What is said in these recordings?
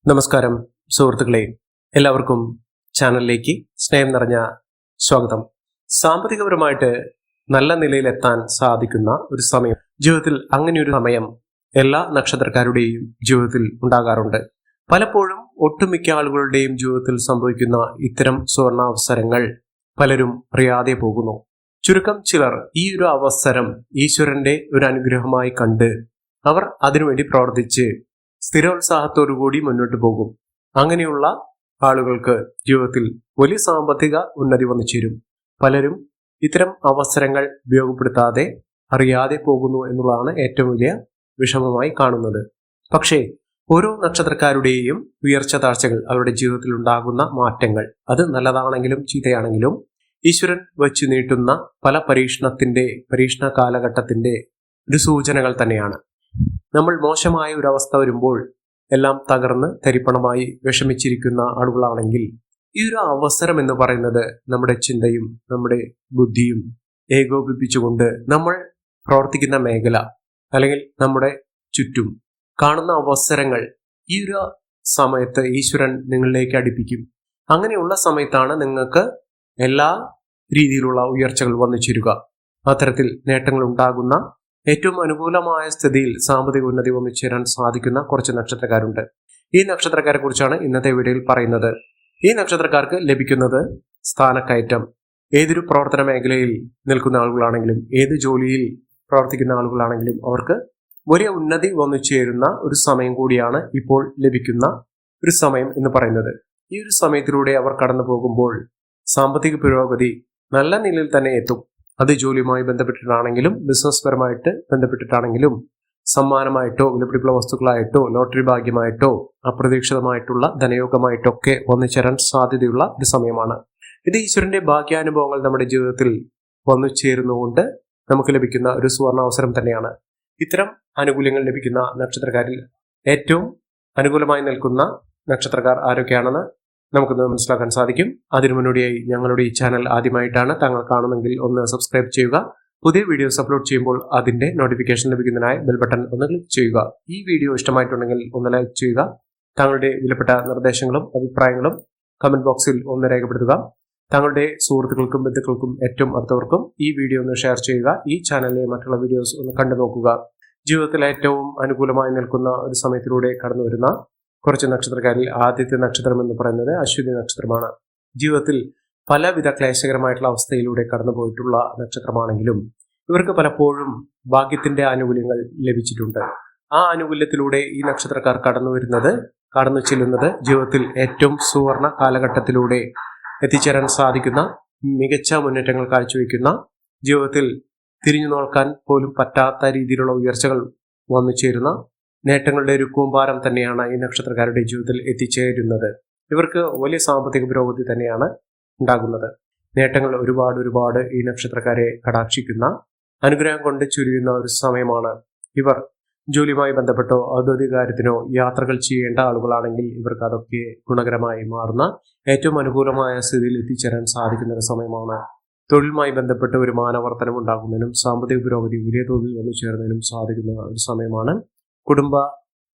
നമസ്കാരം സുഹൃത്തുക്കളെ, എല്ലാവർക്കും ചാനലിലേക്ക് സ്നേഹം നിറഞ്ഞ സ്വാഗതം. സാമ്പത്തികപരമായിട്ട് നല്ല നിലയിലെത്താൻ സാധിക്കുന്ന ഒരു സമയം, ജീവിതത്തിൽ അങ്ങനെയൊരു സമയം എല്ലാ നക്ഷത്രക്കാരുടെയും ജീവിതത്തിൽ ഉണ്ടാകാറുണ്ട്. പലപ്പോഴും ഒട്ടുമിക്ക ആളുകളുടെയും ജീവിതത്തിൽ സംഭവിക്കുന്ന ഇത്തരം സുവർണാവസരങ്ങൾ പലരും അറിയാതെ പോകുന്നു. ചുരുക്കം ചിലർ ഈ ഒരു അവസരം ഈശ്വരന്റെ ഒരു അനുഗ്രഹമായി കണ്ട് അവർ അതിനുവേണ്ടി പ്രവർത്തിച്ച് സ്ഥിരോത്സാഹത്തോടുകൂടി മുന്നോട്ട് പോകും. അങ്ങനെയുള്ള ആളുകൾക്ക് ജീവിതത്തിൽ വലിയ സാമ്പത്തിക ഉന്നതി വന്നു ചേരും. പലരും ഇത്തരം അവസരങ്ങൾ ഉപയോഗപ്പെടുത്താതെ അറിയാതെ പോകുന്നു എന്നുള്ളതാണ് ഏറ്റവും വലിയ വിഷമമായി കാണുന്നത്. പക്ഷേ ഓരോ നക്ഷത്രക്കാരുടെയും ഉയർച്ച താഴ്ചകൾ, അവരുടെ ജീവിതത്തിൽ ഉണ്ടാകുന്ന മാറ്റങ്ങൾ, അത് നല്ലതാണെങ്കിലും ചീത്തയാണെങ്കിലും ഈശ്വരൻ വച്ചു നീട്ടുന്ന പല പരീക്ഷണ കാലഘട്ടത്തിന്റെ ഒരു സൂചനകൾ തന്നെയാണ്. നമ്മൾ മോശമായ ഒരു അവസ്ഥ വരുമ്പോൾ എല്ലാം തകർന്ന് തരിപ്പണമായി വിഷമിച്ചിരിക്കുന്ന ആളുകളാണെങ്കിൽ ഈ ഒരു അവസരം എന്ന് പറയുന്നത് നമ്മുടെ ചിന്തയും നമ്മുടെ ബുദ്ധിയും ഏകോപിപ്പിച്ചുകൊണ്ട് നമ്മൾ പ്രവർത്തിക്കുന്ന മേഖല അല്ലെങ്കിൽ നമ്മുടെ ചുറ്റും കാണുന്ന അവസരങ്ങൾ ഈ ഒരു സമയത്ത് ഈശ്വരൻ നിങ്ങളിലേക്ക് അടുപ്പിക്കും. അങ്ങനെയുള്ള സമയത്താണ് നിങ്ങൾക്ക് എല്ലാ രീതിയിലുള്ള ഉയർച്ചകൾ വന്നു ചേരുക. അത്തരത്തിൽ നേട്ടങ്ങൾ ഉണ്ടാകുന്ന ഏറ്റവും അനുകൂലമായ സ്ഥിതിയിൽ സാമ്പത്തിക ഉന്നതി വന്നു ചേരാൻ സാധിക്കുന്ന കുറച്ച് നക്ഷത്രക്കാരുണ്ട്. ഈ നക്ഷത്രക്കാരെ കുറിച്ചാണ് ഇന്നത്തെ വീഡിയോയിൽ പറയുന്നത്. ഈ നക്ഷത്രക്കാർക്ക് ലഭിക്കുന്നത് സ്ഥാനക്കയറ്റം. ഏതൊരു പ്രവർത്തന മേഖലയിൽ നിൽക്കുന്ന ആളുകളാണെങ്കിലും ഏത് ജോലിയിൽ പ്രവർത്തിക്കുന്ന ആളുകളാണെങ്കിലും അവർക്ക് വലിയ ഉന്നതി വന്നു ചേരുന്ന ഒരു സമയം കൂടിയാണ് ഇപ്പോൾ ലഭിക്കുന്ന ഒരു സമയം എന്ന് പറയുന്നത്. ഈ ഒരു സമയത്തിലൂടെ അവർ കടന്നു പോകുമ്പോൾ സാമ്പത്തിക പുരോഗതി നല്ല നിലയിൽ തന്നെ എത്തും. അത് ജോലിയുമായി ബന്ധപ്പെട്ടിട്ടാണെങ്കിലും ബിസിനസ് പരമായിട്ട് ബന്ധപ്പെട്ടിട്ടാണെങ്കിലും സമ്മാനമായിട്ടോ വിലപിടിപ്പുള്ള വസ്തുക്കളായിട്ടോ ലോട്ടറി ഭാഗ്യമായിട്ടോ അപ്രതീക്ഷിതമായിട്ടുള്ള ധനയോഗമായിട്ടൊക്കെ വന്നു ചേരാൻ സാധ്യതയുള്ള ഒരു സമയമാണ്. ഇത് ഈശ്വരന്റെ ഭാഗ്യാനുഭവങ്ങൾ നമ്മുടെ ജീവിതത്തിൽ വന്നു ചേരുന്നതുകൊണ്ട് നമുക്ക് ലഭിക്കുന്ന ഒരു സുവർണാവസരം തന്നെയാണ്. ഇത്തരം ആനുകൂല്യങ്ങൾ ലഭിക്കുന്ന നക്ഷത്രക്കാരിൽ ഏറ്റവും അനുകൂലമായി നിൽക്കുന്ന നക്ഷത്രക്കാർ ആരൊക്കെയാണെന്ന് നമുക്കൊന്ന് മനസ്സിലാക്കാൻ സാധിക്കും. അതിനു മുന്നോടിയായി ഞങ്ങളുടെ ഈ ചാനൽ ആദ്യമായിട്ടാണ് താങ്കൾ കാണുമെങ്കിൽ ഒന്ന് സബ്സ്ക്രൈബ് ചെയ്യുക. പുതിയ വീഡിയോസ് അപ്ലോഡ് ചെയ്യുമ്പോൾ അതിന്റെ നോട്ടിഫിക്കേഷൻ ലഭിക്കുന്നതിനായി ബെൽ ബട്ടൺ ഒന്ന് ക്ലിക്ക് ചെയ്യുക. ഈ വീഡിയോ ഇഷ്ടമായിട്ടുണ്ടെങ്കിൽ ഒന്ന് ലൈക്ക് ചെയ്യുക. താങ്കളുടെ വിലപ്പെട്ട നിർദ്ദേശങ്ങളും അഭിപ്രായങ്ങളും കമന്റ് ബോക്സിൽ ഒന്ന് രേഖപ്പെടുത്തുക. താങ്കളുടെ സുഹൃത്തുക്കൾക്കും ബന്ധുക്കൾക്കും ഏറ്റവും അടുത്തവർക്കും ഈ വീഡിയോ ഒന്ന് ഷെയർ ചെയ്യുക. ഈ ചാനലിലെ മറ്റുള്ള വീഡിയോസ് ഒന്ന് കണ്ടു നോക്കുക. ജീവിതത്തിൽ ഏറ്റവും അനുകൂലമായി നിൽക്കുന്ന ഒരു സമയത്തിലൂടെ കടന്നു വരുന്ന കുറച്ച് നക്ഷത്രക്കാരിൽ ആദ്യത്തെ നക്ഷത്രം എന്ന് പറയുന്നത് അശ്വിനി നക്ഷത്രമാണ്. ജീവിതത്തിൽ പലവിധ ക്ലേശകരമായിട്ടുള്ള അവസ്ഥയിലൂടെ കടന്നുപോയിട്ടുള്ള നക്ഷത്രമാണെങ്കിലും ഇവർക്ക് പലപ്പോഴും ഭാഗ്യത്തിന്റെ ആനുകൂല്യങ്ങൾ ലഭിച്ചിട്ടുണ്ട്. ആ ആനുകൂല്യത്തിലൂടെ ഈ നക്ഷത്രക്കാർ കടന്നു ചെല്ലുന്നത് ജീവിതത്തിൽ ഏറ്റവും സുവർണ കാലഘട്ടത്തിലൂടെ എത്തിച്ചേരാൻ സാധിക്കുന്ന മികച്ച മുന്നേറ്റങ്ങൾ കാഴ്ചവെക്കുന്ന, ജീവിതത്തിൽ തിരിഞ്ഞു നോക്കാൻ പോലും പറ്റാത്ത രീതിയിലുള്ള ഉയർച്ചകൾ വന്നു ചേരുന്ന നേട്ടങ്ങളുടെ ഒരു കൂമ്പാരം തന്നെയാണ് ഈ നക്ഷത്രക്കാരുടെ ജീവിതത്തിൽ എത്തിച്ചേരുന്നത്. ഇവർക്ക് വലിയ സാമ്പത്തിക പുരോഗതി തന്നെയാണ് ഉണ്ടാകുന്നത്. നേട്ടങ്ങൾ ഒരുപാട് ഈ നക്ഷത്രക്കാരെ കടാക്ഷിക്കുന്ന, അനുഗ്രഹം കൊണ്ട് ചുരിയുന്ന ഒരു സമയമാണ്. ഇവർ ജോലിയുമായി ബന്ധപ്പെട്ടോ ഔദ്യോഗിക കാര്യത്തിനോ യാത്രകൾ ചെയ്യേണ്ട ആളുകളാണെങ്കിൽ ഇവർക്ക് അതൊക്കെ ഗുണകരമായി മാറുന്ന ഏറ്റവും അനുകൂലമായ സ്ഥിതിയിൽ എത്തിച്ചേരാൻ സാധിക്കുന്ന ഒരു സമയമാണ്. തൊഴിലുമായി ബന്ധപ്പെട്ട് വരുമാനവർദ്ധനം ഉണ്ടാകുന്നതിനും സാമ്പത്തിക പുരോഗതി വലിയ തോതിൽ വന്നു ചേർന്നതിനും സാധിക്കുന്ന ഒരു സമയമാണ്. കുടുംബ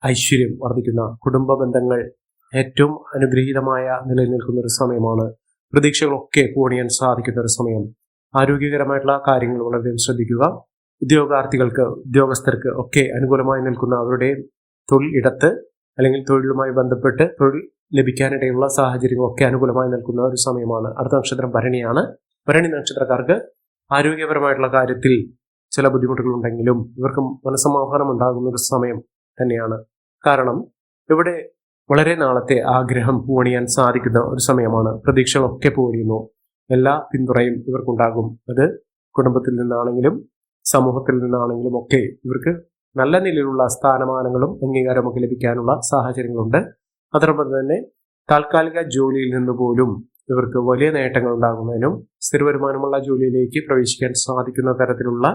ഐശ്വര്യം വർദ്ധിക്കുന്ന, കുടുംബ ബന്ധങ്ങൾ ഏറ്റവും അനുഗ്രഹീതമായ നിലയിൽ നിൽക്കുന്ന ഒരു സമയമാണ്. പ്രതീക്ഷകളൊക്കെ പൂണിയാൻ സാധിക്കുന്ന ഒരു സമയം. ആരോഗ്യകരമായിട്ടുള്ള കാര്യങ്ങൾ വളരെയധികം ശ്രദ്ധിക്കുക. ഉദ്യോഗസ്ഥർക്ക് ഒക്കെ അനുകൂലമായി നിൽക്കുന്ന അവരുടെ തൊഴിൽ ഇടത്ത് അല്ലെങ്കിൽ തൊഴിലുമായി ബന്ധപ്പെട്ട് തൊഴിൽ ലഭിക്കാനിടയുള്ള സാഹചര്യങ്ങളൊക്കെ അനുകൂലമായി നിൽക്കുന്ന ഒരു സമയമാണ്. അടുത്ത നക്ഷത്രം ഭരണിയാണ്. ഭരണി നക്ഷത്രക്കാർക്ക് ആരോഗ്യപരമായിട്ടുള്ള കാര്യത്തിൽ ചില ബുദ്ധിമുട്ടുകൾ ഉണ്ടെങ്കിലും ഇവർക്ക് മനസ്സമാധാനം ഉണ്ടാകുന്ന ഒരു സമയം തന്നെയാണ്. കാരണം ഇവിടെ വളരെ നാളത്തെ ആഗ്രഹം പൂണിയാൻ സാധിക്കുന്ന ഒരു സമയമാണ്. പ്രതീക്ഷകളൊക്കെ പൂരിയുന്നു. എല്ലാ പിന്തുണയും ഇവർക്കുണ്ടാകും. അത് കുടുംബത്തിൽ നിന്നാണെങ്കിലും സമൂഹത്തിൽ നിന്നാണെങ്കിലും ഒക്കെ ഇവർക്ക് നല്ല നിലയിലുള്ള സ്ഥാനമാനങ്ങളും അംഗീകാരമൊക്കെ ലഭിക്കാനുള്ള സാഹചര്യങ്ങളുണ്ട്. അതോടൊപ്പം തന്നെ താൽക്കാലിക ജോലിയിൽ നിന്ന് പോലും ഇവർക്ക് വലിയ നേട്ടങ്ങൾ ഉണ്ടാകുന്നതിനും സ്ഥിര വരുമാനമുള്ള ജോലിയിലേക്ക് പ്രവേശിക്കാൻ സാധിക്കുന്ന തരത്തിലുള്ള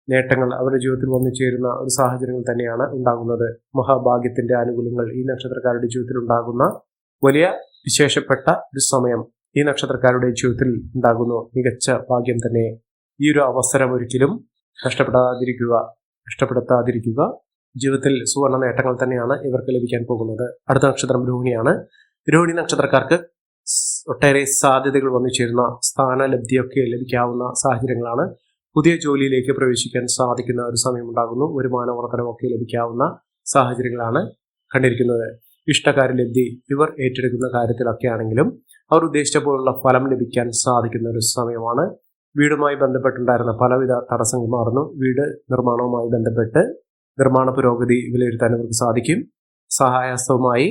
നേട്ടങ്ങൾ അവരുടെ ജീവിതത്തിൽ വന്നു ചേരുന്ന ഒരു സാഹചര്യങ്ങൾ തന്നെയാണ് ഉണ്ടാകുന്നത്. മഹാഭാഗ്യത്തിന്റെ ആനുകൂല്യങ്ങൾ ഈ നക്ഷത്രക്കാരുടെ ജീവിതത്തിൽ ഉണ്ടാകുന്ന വലിയ വിശേഷപ്പെട്ട ഒരു സമയം ഈ നക്ഷത്രക്കാരുടെ ജീവിതത്തിൽ ഉണ്ടാകുന്നു. മികച്ച ഭാഗ്യം തന്നെ. ഈ ഒരു അവസരം ഒരിക്കലും നഷ്ടപ്പെടുത്താതിരിക്കുക. ജീവിതത്തിൽ സുവർണ്ണ നേട്ടങ്ങൾ തന്നെയാണ് ഇവർക്ക് ലഭിക്കാൻ പോകുന്നത്. അടുത്ത നക്ഷത്രം രോഹിണിയാണ്. രോഹിണി നക്ഷത്രക്കാർക്ക് ഒട്ടേറെ സാധ്യതകൾ വന്നു ചേരുന്ന സ്ഥാനലബ്ധിയൊക്കെ ലഭിക്കാവുന്ന സാഹചര്യങ്ങളാണ്. പുതിയ ജോലിയിലേക്ക് പ്രവേശിക്കാൻ സാധിക്കുന്ന ഒരു സമയം ഉണ്ടാകുന്നു. വരുമാന വർധനമൊക്കെ ലഭിക്കാവുന്ന സാഹചര്യങ്ങളാണ് കണ്ടിരിക്കുന്നത്. ഇഷ്ടകാര്യലബ്ധി ഇവർ ഏറ്റെടുക്കുന്ന കാര്യത്തിലൊക്കെ ആണെങ്കിലും അവർ ഉദ്ദേശിച്ച പോലുള്ള ഫലം ലഭിക്കാൻ സാധിക്കുന്ന ഒരു സമയമാണ്. വീടുമായി ബന്ധപ്പെട്ടുണ്ടായിരുന്ന പലവിധ തടസ്സങ്ങൾ മാറുന്നു. വീട് നിർമ്മാണവുമായി ബന്ധപ്പെട്ട് നിർമ്മാണ പുരോഗതി വിലയിരുത്താൻ ഇവർക്ക് സാധിക്കും. സഹായഹസ്തവുമായി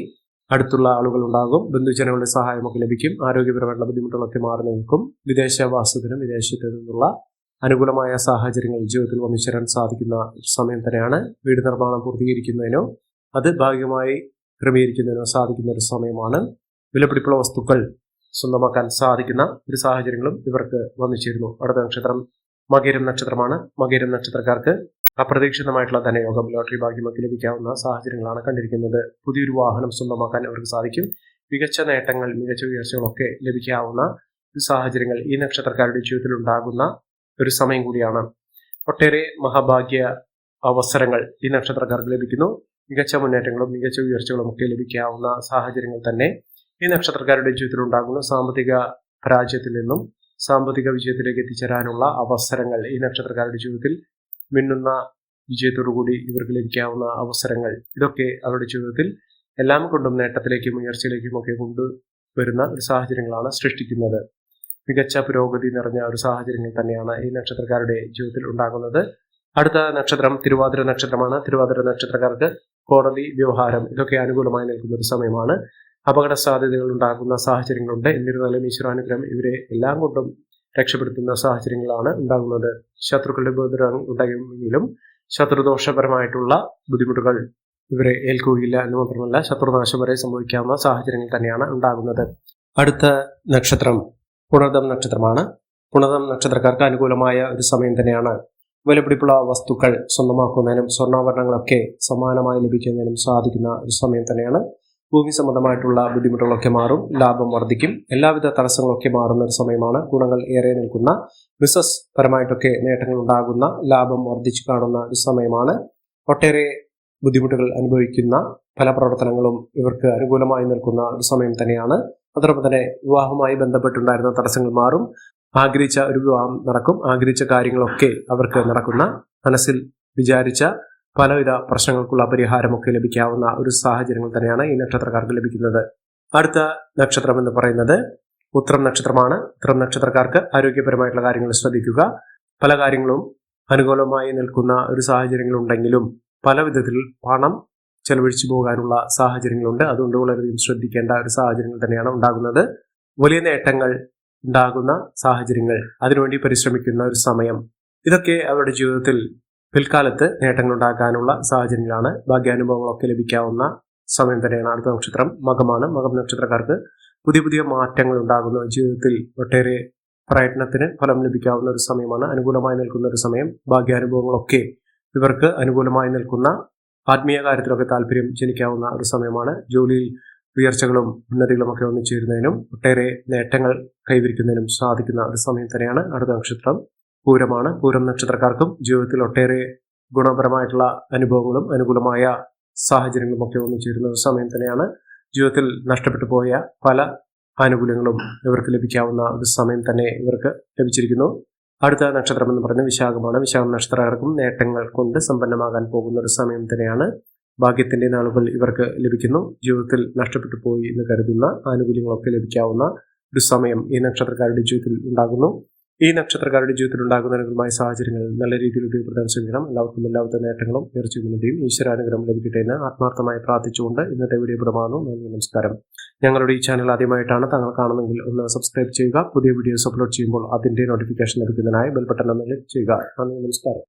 അടുത്തുള്ള ആളുകൾ ഉണ്ടാകും. ബന്ധുജനങ്ങളുടെ സഹായമൊക്കെ ലഭിക്കും. ആരോഗ്യപരമായിട്ടുള്ള ബുദ്ധിമുട്ടുകളൊക്കെ മാറി നിൽക്കും. വിദേശവാസത്തിനും വിദേശത്ത് നിന്നുള്ള അനുകൂലമായ സാഹചര്യങ്ങൾ ജീവിതത്തിൽ വന്നു ചേരാൻ സാധിക്കുന്ന സമയം തന്നെയാണ്. വീട് നിർമ്മാണം പൂർത്തീകരിക്കുന്നതിനോ അത് ഭാഗികമായി ക്രമീകരിക്കുന്നതിനോ സാധിക്കുന്ന ഒരു സമയമാണ്. വിലപിടിപ്പുള്ള വസ്തുക്കൾ സ്വന്തമാക്കാൻ സാധിക്കുന്ന ഒരു സാഹചര്യങ്ങളും ഇവർക്ക് വന്നു ചേരുന്നു. അടുത്ത നക്ഷത്രം മകരം നക്ഷത്രമാണ്. മകരം നക്ഷത്രക്കാർക്ക് അപ്രതീക്ഷിതമായിട്ടുള്ള ധനയോഗം, ലോട്ടറി ഭാഗ്യമൊക്കെ ലഭിക്കാവുന്ന സാഹചര്യങ്ങളാണ് കണ്ടിരിക്കുന്നത്. പുതിയൊരു വാഹനം സ്വന്തമാക്കാൻ അവർക്ക് സാധിക്കും. മികച്ച നേട്ടങ്ങൾ, മികച്ച ഉയർച്ചകളൊക്കെ ലഭിക്കാവുന്ന സാഹചര്യങ്ങൾ ഈ നക്ഷത്രക്കാരുടെ ജീവിതത്തിൽ ഉണ്ടാകുന്ന ഒരു സമയം കൂടിയാണ്. ഒട്ടേറെ മഹാഭാഗ്യ അവസരങ്ങൾ ഈ നക്ഷത്രക്കാർക്ക് ലഭിക്കുന്നു. മികച്ച മുന്നേറ്റങ്ങളും മികച്ച ഉയർച്ചകളും ഒക്കെ ലഭിക്കാവുന്ന സാഹചര്യങ്ങൾ തന്നെ ഈ നക്ഷത്രക്കാരുടെ ജീവിതത്തിൽ ഉണ്ടാകുന്നു. സാമ്പത്തിക പരാജയത്തിൽ നിന്നും സാമ്പത്തിക വിജയത്തിലേക്ക് എത്തിച്ചേരാനുള്ള അവസരങ്ങൾ ഈ നക്ഷത്രക്കാരുടെ ജീവിതത്തിൽ മിന്നുന്ന വിജയത്തോടുകൂടി ഇവർക്ക് ലഭിക്കാവുന്ന അവസരങ്ങൾ, ഇതൊക്കെ അവരുടെ ജീവിതത്തിൽ എല്ലാം കൊണ്ടും നേട്ടത്തിലേക്കും ഉയർച്ചയിലേക്കും ഒക്കെ കൊണ്ടുവരുന്ന ഒരു സാഹചര്യങ്ങളാണ് സൃഷ്ടിക്കുന്നത്. മികച്ച പുരോഗതി നിറഞ്ഞ ഒരു സാഹചര്യങ്ങൾ തന്നെയാണ് ഈ നക്ഷത്രക്കാരുടെ ജീവിതത്തിൽ ഉണ്ടാകുന്നത്. അടുത്ത നക്ഷത്രം തിരുവാതിര നക്ഷത്രമാണ്. തിരുവാതിര നക്ഷത്രക്കാർക്ക് കോടതി വ്യവഹാരം ഇതൊക്കെ അനുകൂലമായി നിൽക്കുന്ന ഒരു സമയമാണ്. അപകട സാധ്യതകൾ ഉണ്ടാകുന്ന സാഹചര്യങ്ങളുണ്ട്. എന്നിരുന്നാലും ഈശ്വരാനുഗ്രഹം ഇവരെ എല്ലാം കൊണ്ടും രക്ഷപ്പെടുത്തുന്ന സാഹചര്യങ്ങളാണ് ഉണ്ടാകുന്നത്. ശത്രുക്കളുടെ ഉപദ്രവം ഉണ്ടാകുമെങ്കിലും ശത്രുദോഷപരമായിട്ടുള്ള ബുദ്ധിമുട്ടുകൾ ഇവരെ ഏൽക്കുകയില്ല എന്ന് മാത്രമല്ല ശത്രുനാശം വരെ സംഭവിക്കാവുന്ന സാഹചര്യങ്ങൾ തന്നെയാണ് ഉണ്ടാകുന്നത്. അടുത്ത നക്ഷത്രം പുണർദം നക്ഷത്രമാണ്. പുണർദം നക്ഷത്രക്കാർക്ക് അനുകൂലമായ ഒരു സമയം തന്നെയാണ്. വിലപിടിപ്പുള്ള വസ്തുക്കൾ സ്വന്തമാക്കുന്നതിനും സ്വർണ്ണാഭരണങ്ങളൊക്കെ സമാനമായി ലഭിക്കുന്നതിനും സാധിക്കുന്ന ഒരു സമയം തന്നെയാണ്. ഭൂമി സംബന്ധമായിട്ടുള്ള ബുദ്ധിമുട്ടുകളൊക്കെ മാറും. ലാഭം വർദ്ധിക്കും. എല്ലാവിധ തടസ്സങ്ങളൊക്കെ മാറുന്ന ഒരു സമയമാണ്. ഗുണങ്ങൾ ഏറെ നിൽക്കുന്ന ബിസിനസ് പരമായിട്ടൊക്കെ നേട്ടങ്ങൾ ഉണ്ടാകുന്ന, ലാഭം വർദ്ധിച്ചു കാണുന്ന ഒരു സമയമാണ്. ഒട്ടേറെ ബുദ്ധിമുട്ടുകൾ അനുഭവിക്കുന്ന പല പ്രവർത്തനങ്ങളും ഇവർക്ക് അനുകൂലമായി നിൽക്കുന്ന ഒരു സമയം തന്നെയാണ്. അതോടൊപ്പം തന്നെ വിവാഹവുമായി ബന്ധപ്പെട്ടുണ്ടായിരുന്ന തടസ്സങ്ങൾ മാറും. ആഗ്രഹിച്ച ഒരു വിവാഹം നടക്കും. ആഗ്രഹിച്ച കാര്യങ്ങളൊക്കെ അവർക്ക് നടക്കുന്ന, മനസ്സിൽ വിചാരിച്ച പലവിധ പ്രശ്നങ്ങൾക്കുള്ള പരിഹാരമൊക്കെ ലഭിക്കാവുന്ന ഒരു സാഹചര്യങ്ങൾ തന്നെയാണ് ഈ നക്ഷത്രക്കാർക്ക് ലഭിക്കുന്നത്. അടുത്ത നക്ഷത്രം എന്ന് പറയുന്നത് ഉത്രം നക്ഷത്രമാണ്. ഉത്രം നക്ഷത്രക്കാർക്ക് ആരോഗ്യപരമായിട്ടുള്ള കാര്യങ്ങൾ ശ്രദ്ധിക്കുക. പല കാര്യങ്ങളും അനുകൂലമായി നിൽക്കുന്ന ഒരു സാഹചര്യങ്ങളുണ്ടെങ്കിലും പല വിധത്തിൽ പണം ചെലവഴിച്ചു പോകാനുള്ള സാഹചര്യങ്ങളുണ്ട്. അതുകൊണ്ട് വളരെയധികം ശ്രദ്ധിക്കേണ്ട ഒരു സാഹചര്യങ്ങൾ തന്നെയാണ് ഉണ്ടാകുന്നത്. വലിയ നേട്ടങ്ങൾ ഉണ്ടാകുന്ന സാഹചര്യങ്ങൾ, അതിനുവേണ്ടി പരിശ്രമിക്കുന്ന ഒരു സമയം, ഇതൊക്കെ അവരുടെ ജീവിതത്തിൽ പിൽക്കാലത്ത് നേട്ടങ്ങൾ ഉണ്ടാക്കാനുള്ള സാഹചര്യങ്ങളാണ്. ഭാഗ്യാനുഭവങ്ങളൊക്കെ ലഭിക്കാവുന്ന സമയം തന്നെയാണ്. അടുത്ത നക്ഷത്രം മകമാണ്. മകം നക്ഷത്രക്കാർക്ക് പുതിയ പുതിയ മാറ്റങ്ങൾ ഉണ്ടാകുന്ന, ജീവിതത്തിൽ ഒട്ടേറെ പ്രയത്നത്തിന് ഫലം ലഭിക്കാവുന്ന ഒരു സമയമാണ്. അനുകൂലമായി നിൽക്കുന്ന ഒരു സമയം. ഭാഗ്യാനുഭവങ്ങളൊക്കെ ഇവർക്ക് അനുകൂലമായി നിൽക്കുന്ന, ആത്മീയ കാര്യത്തിലൊക്കെ താല്പര്യം ജനിക്കാവുന്ന ഒരു സമയമാണ്. ജോലിയിൽ ഉയർച്ചകളും ഉന്നതികളും ഒക്കെ വന്നു ചേരുന്നതിനും ഒട്ടേറെ നേട്ടങ്ങൾ കൈവരിക്കുന്നതിനും സാധിക്കുന്ന ഒരു സമയം തന്നെയാണ്. അടുത്ത നക്ഷത്രം പൂരമാണ്. പൂരം നക്ഷത്രക്കാർക്കും ജീവിതത്തിൽ ഒട്ടേറെ ഗുണപരമായിട്ടുള്ള അനുഭവങ്ങളും അനുകൂലമായ സാഹചര്യങ്ങളും ഒക്കെ വന്നു ചേരുന്ന ഒരു സമയം തന്നെയാണ്. ജീവിതത്തിൽ നഷ്ടപ്പെട്ടു പോയ പല ആനുകൂല്യങ്ങളും ഇവർക്ക് ലഭിക്കാവുന്ന ഒരു സമയം തന്നെ ഇവർക്ക് ലഭിച്ചിരിക്കുന്നു. അടുത്ത നക്ഷത്രം എന്ന് പറയുന്നത് വിശാഖമാണ്. വിശാഖം നക്ഷത്രക്കാർക്കും നേട്ടങ്ങൾ കൊണ്ട് സമ്പന്നമാകാൻ പോകുന്ന ഒരു സമയം തന്നെയാണ്. ഭാഗ്യത്തിന്റെ നാളുകൾ ഇവർക്ക് ലഭിക്കുന്നു. ജീവിതത്തിൽ നഷ്ടപ്പെട്ടു പോയി എന്ന് കരുതുന്ന ആനുകൂല്യങ്ങളൊക്കെ ലഭിക്കാവുന്ന ഒരു സമയം ഈ നക്ഷത്രക്കാരുടെ ജീവിതത്തിൽ ഉണ്ടാകുന്നു. ഈ നക്ഷത്രക്കാരുടെ ജീവിതത്തിൽ ഉണ്ടാകുന്ന അനുകൂലമായ സാഹചര്യങ്ങൾ നല്ല രീതിയിൽ ഉപയോഗപ്പെടുത്താൻ ശ്രമിക്കണം. എല്ലാവർക്കും എല്ലാവിധ നേട്ടങ്ങളും ഉയർച്ചയും ഈശ്വരാനുഗ്രഹം ലഭിക്കട്ടെ എന്ന് ആത്മാർത്ഥമായി പ്രാർത്ഥിച്ചുകൊണ്ട് ഇന്നത്തെ വീഡിയോ പ്രമാണു. നന്ദി, നമസ്കാരം. ഞങ്ങളുടെ ഈ ചാനൽ ആദ്യമായിട്ടാണ് താങ്കൾ കാണുന്നതെങ്കിൽ ഒന്ന് സബ്സ്ക്രൈബ് ചെയ്യുക. പുതിയ വീഡിയോസ് അപ്ലോഡ് ചെയ്യുമ്പോൾ അതിന്റെ നോട്ടിഫിക്കേഷൻ ലഭിക്കുന്നതിനായി ബെൽ ബട്ടൺ ഒന്ന് ക്ലിക്ക് ചെയ്യുക. നന്ദി, നമസ്കാരം.